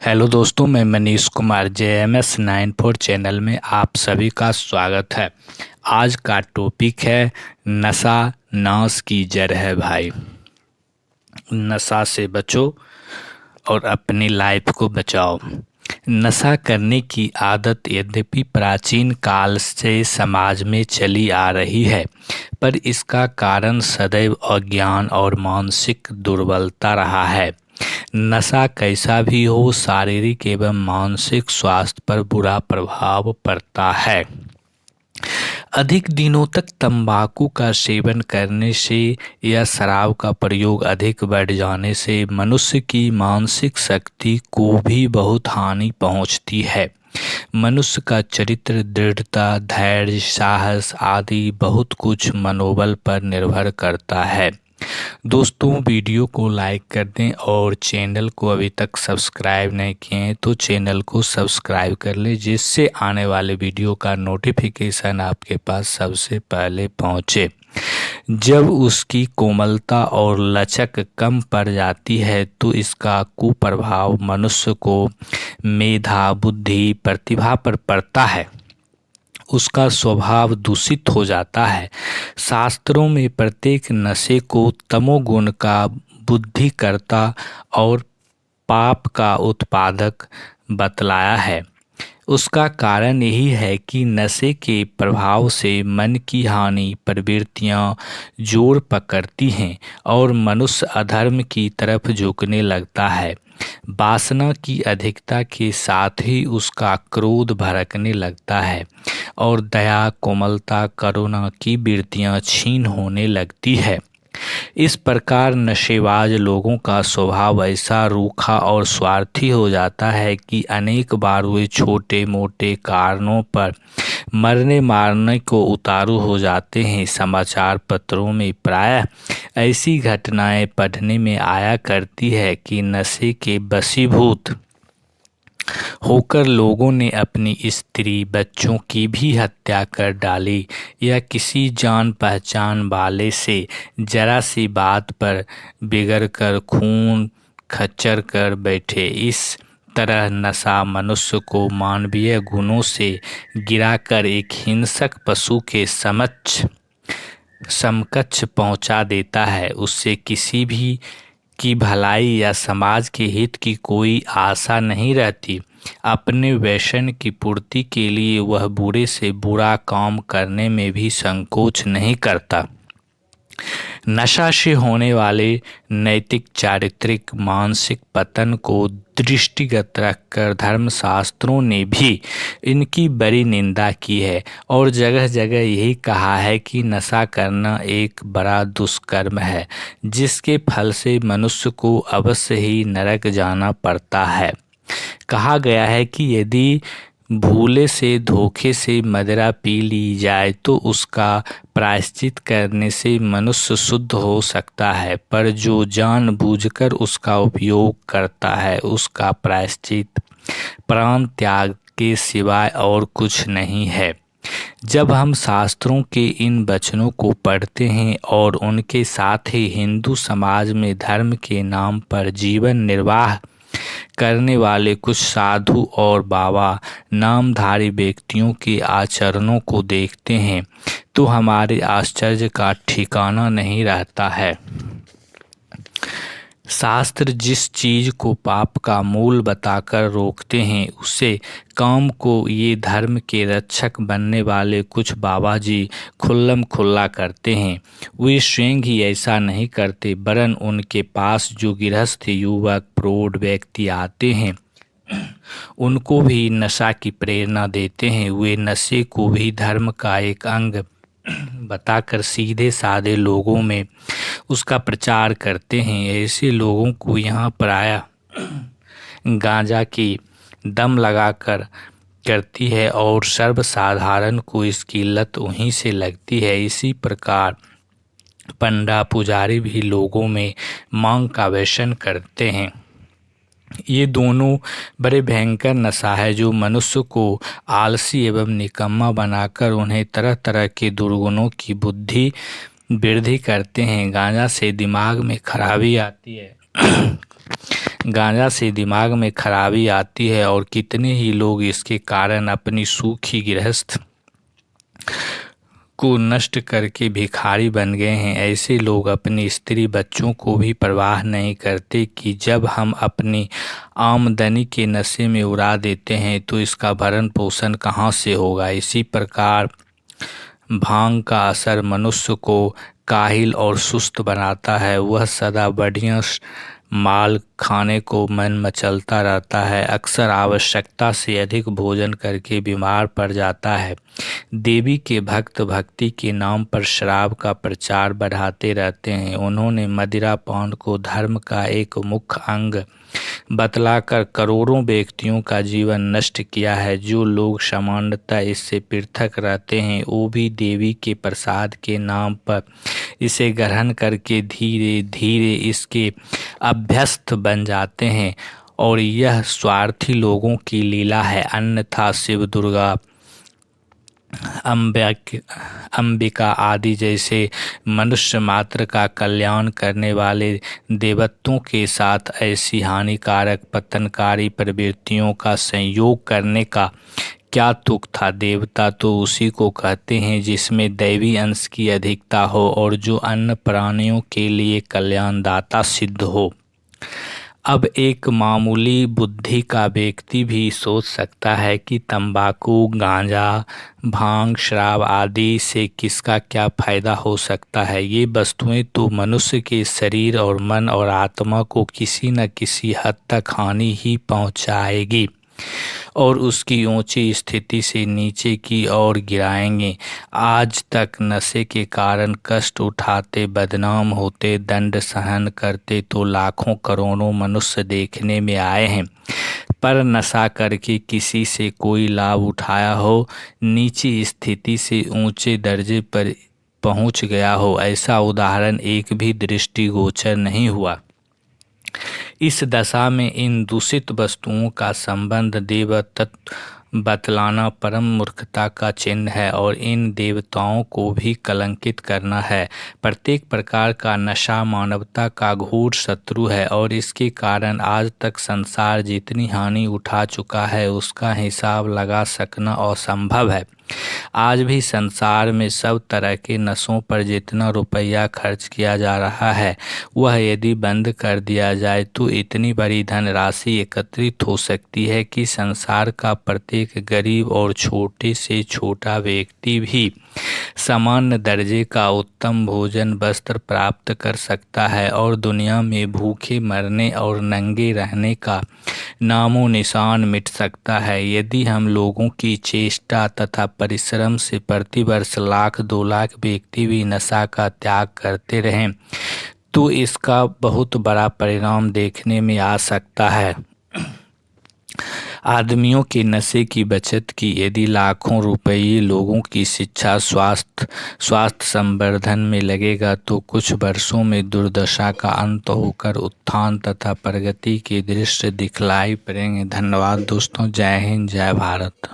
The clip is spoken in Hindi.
हेलो दोस्तों, मैं मनीष कुमार JMS 94 चैनल में आप सभी का स्वागत है। आज का टॉपिक है नशा नाश की जड़ है भाई। नशा से बचो और अपनी लाइफ को बचाओ। नशा करने की आदत यद्यपि प्राचीन काल से समाज में चली आ रही है, पर इसका कारण सदैव अज्ञान और मानसिक दुर्बलता रहा है। नशा कैसा भी हो, शारीरिक एवं मानसिक स्वास्थ्य पर बुरा प्रभाव पड़ता है। अधिक दिनों तक तंबाकू का सेवन करने से या शराब का प्रयोग अधिक बढ़ जाने से मनुष्य की मानसिक शक्ति को भी बहुत हानि पहुंचती है। मनुष्य का चरित्र, दृढ़ता, धैर्य, साहस आदि बहुत कुछ मनोबल पर निर्भर करता है। दोस्तों, वीडियो को लाइक कर दें और चैनल को अभी तक सब्सक्राइब नहीं किए हैं तो चैनल को सब्सक्राइब कर लें, जिससे आने वाले वीडियो का नोटिफिकेशन आपके पास सबसे पहले पहुंचे। जब उसकी कोमलता और लचक कम पड़ जाती है तो इसका कुप्रभाव मनुष्य को मेधा, बुद्धि, प्रतिभा पर पड़ता है। उसका स्वभाव दूषित हो जाता है। शास्त्रों में प्रत्येक नशे को तमोगुण का बुद्धिकर्ता और पाप का उत्पादक बतलाया है। उसका कारण यही है कि नशे के प्रभाव से मन की हानि प्रवृत्तियां जोर पकड़ती हैं और मनुष्य अधर्म की तरफ झुकने लगता है। वासना की अधिकता के साथ ही उसका क्रोध भड़कने लगता है और दया, कोमलता, करुणा की वृत्तियां क्षीण होने लगती है। इस प्रकार नशेबाज लोगों का स्वभाव ऐसा रूखा और स्वार्थी हो जाता है कि अनेक बार वे छोटे मोटे कारणों पर मरने मारने को उतारू हो जाते हैं। समाचार पत्रों में प्रायः ऐसी घटनाएं पढ़ने में आया करती है कि नशे के वशीभूत होकर लोगों ने अपनी स्त्री, बच्चों की भी हत्या कर डाली या किसी जान पहचान वाले से जरा सी बात पर बिगड़ कर खून खच्चर कर बैठे। इस तरह नशा मनुष्य को मानवीय गुणों से गिराकर एक हिंसक पशु के समकक्ष पहुंचा देता है। उससे किसी भी की भलाई या समाज के हित की कोई आशा नहीं रहती। अपने व्यसन की पूर्ति के लिए वह बुरे से बुरा काम करने में भी संकोच नहीं करता। नशा से होने वाले नैतिक, चारित्रिक, मानसिक पतन को दृष्टिगत रखकर धर्मशास्त्रों ने भी इनकी बड़ी निंदा की है और जगह जगह यही कहा है कि नशा करना एक बड़ा दुष्कर्म है, जिसके फल से मनुष्य को अवश्य ही नरक जाना पड़ता है। कहा गया है कि यदि भूले से, धोखे से मदिरा पी ली जाए तो उसका प्रायश्चित करने से मनुष्य शुद्ध हो सकता है, पर जो जानबूझकर उसका उपयोग करता है उसका प्रायश्चित प्राण त्याग के सिवाय और कुछ नहीं है। जब हम शास्त्रों के इन वचनों को पढ़ते हैं और उनके साथ ही हिंदू समाज में धर्म के नाम पर जीवन निर्वाह करने वाले कुछ साधु और बाबा नामधारी व्यक्तियों के आचरणों को देखते हैं तो हमारे आश्चर्य का ठिकाना नहीं रहता है। शास्त्र जिस चीज को पाप का मूल बताकर रोकते हैं, उसे काम को ये धर्म के रक्षक बनने वाले कुछ बाबा जी खुल्लम खुल्ला करते हैं। वे स्वयं ही ऐसा नहीं करते, वरन उनके पास जो गृहस्थ, युवक, प्रौढ़ व्यक्ति आते हैं उनको भी नशा की प्रेरणा देते हैं। वे नशे को भी धर्म का एक अंग बताकर सीधे साधे लोगों में उसका प्रचार करते हैं। ऐसे लोगों को यहाँ प्रायः गांजा की दम लगाकर करती है और सर्वसाधारण को इसकी लत वहीं से लगती है। इसी प्रकार पंडा, पुजारी भी लोगों में मांग का व्यसन करते हैं। ये दोनों बड़े भयंकर नशा है जो मनुष्य को आलसी एवं निकम्मा बनाकर उन्हें तरह तरह के दुर्गुणों की बुद्धि वृद्धि करते हैं। गांजा से दिमाग में खराबी आती है गांजा से दिमाग में खराबी आती है और कितने ही लोग इसके कारण अपनी सूखी गृहस्थ को नष्ट करके भिखारी बन गए हैं। ऐसे लोग अपनी स्त्री बच्चों को भी परवाह नहीं करते कि जब हम अपनी आमदनी के नशे में उड़ा देते हैं तो इसका भरण पोषण कहाँ से होगा। इसी प्रकार भांग का असर मनुष्य को काहिल और सुस्त बनाता है। वह सदा बढ़िया माल खाने को मन मचलता रहता है, अक्सर आवश्यकता से अधिक भोजन करके बीमार पड़ जाता है। देवी के भक्त भक्ति के नाम पर शराब का प्रचार बढ़ाते रहते हैं। उन्होंने मदिरा पान को धर्म का एक मुख्य अंग बतलाकर करोड़ों व्यक्तियों का जीवन नष्ट किया है। जो लोग सामान्यतः इससे पृथक रहते हैं वो भी देवी के प्रसाद के नाम पर इसे ग्रहण करके धीरे धीरे इसके अभ्यस्त बन जाते हैं और यह स्वार्थी लोगों की लीला है। अन्यथा शिव, दुर्गा, अंबिका आदि जैसे मनुष्य मात्र का कल्याण करने वाले देवत्वों के साथ ऐसी हानिकारक पतनकारी प्रवृत्तियों का संयोग करने का क्या तुक था। देवता तो उसी को कहते हैं जिसमें दैवी अंश की अधिकता हो और जो अन्य प्राणियों के लिए कल्याणदाता सिद्ध हो। अब एक मामूली बुद्धि का व्यक्ति भी सोच सकता है कि तंबाकू, गांजा, भांग, शराब आदि से किसका क्या फायदा हो सकता है। ये वस्तुएं तो मनुष्य के शरीर और मन और आत्मा को किसी न किसी हद तक हानि ही पहुंचाएगी और उसकी ऊंची स्थिति से नीचे की ओर गिराएंगे। आज तक नशे के कारण कष्ट उठाते, बदनाम होते, दंड सहन करते तो लाखों करोड़ों मनुष्य देखने में आए हैं, पर नशा करके किसी से कोई लाभ उठाया हो, नीची स्थिति से ऊंचे दर्जे पर पहुंच गया हो, ऐसा उदाहरण एक भी दृष्टिगोचर नहीं हुआ। इस दशा में इन दूषित वस्तुओं का संबंध देवतत्व बतलाना परम मूर्खता का चिन्ह है और इन देवताओं को भी कलंकित करना है। प्रत्येक प्रकार का नशा मानवता का घोर शत्रु है और इसके कारण आज तक संसार जितनी हानि उठा चुका है उसका हिसाब लगा सकना असंभव है। आज भी संसार में सब तरह के नशों पर जितना रुपया खर्च किया जा रहा है वह यदि बंद कर दिया जाए तो इतनी बड़ी धनराशि एकत्रित हो सकती है कि संसार का प्रत्येक गरीब और छोटे से छोटा व्यक्ति भी सामान्य दर्जे का उत्तम भोजन, वस्त्र प्राप्त कर सकता है और दुनिया में भूखे मरने और नंगे रहने का नामो निशान मिट सकता है। यदि हम लोगों की चेष्टा तथा परिश्रम से प्रतिवर्ष लाख 2 लाख व्यक्ति भी नशा का त्याग करते रहें तो इसका बहुत बड़ा परिणाम देखने में आ सकता है। आदमियों के नशे की बचत की यदि लाखों रुपये लोगों की शिक्षा, स्वास्थ्य संवर्धन में लगेगा तो कुछ वर्षों में दुर्दशा का अंत होकर उत्थान तथा प्रगति के दृश्य दिखलाई पड़ेंगे। धन्यवाद दोस्तों। जय हिंद, जय भारत।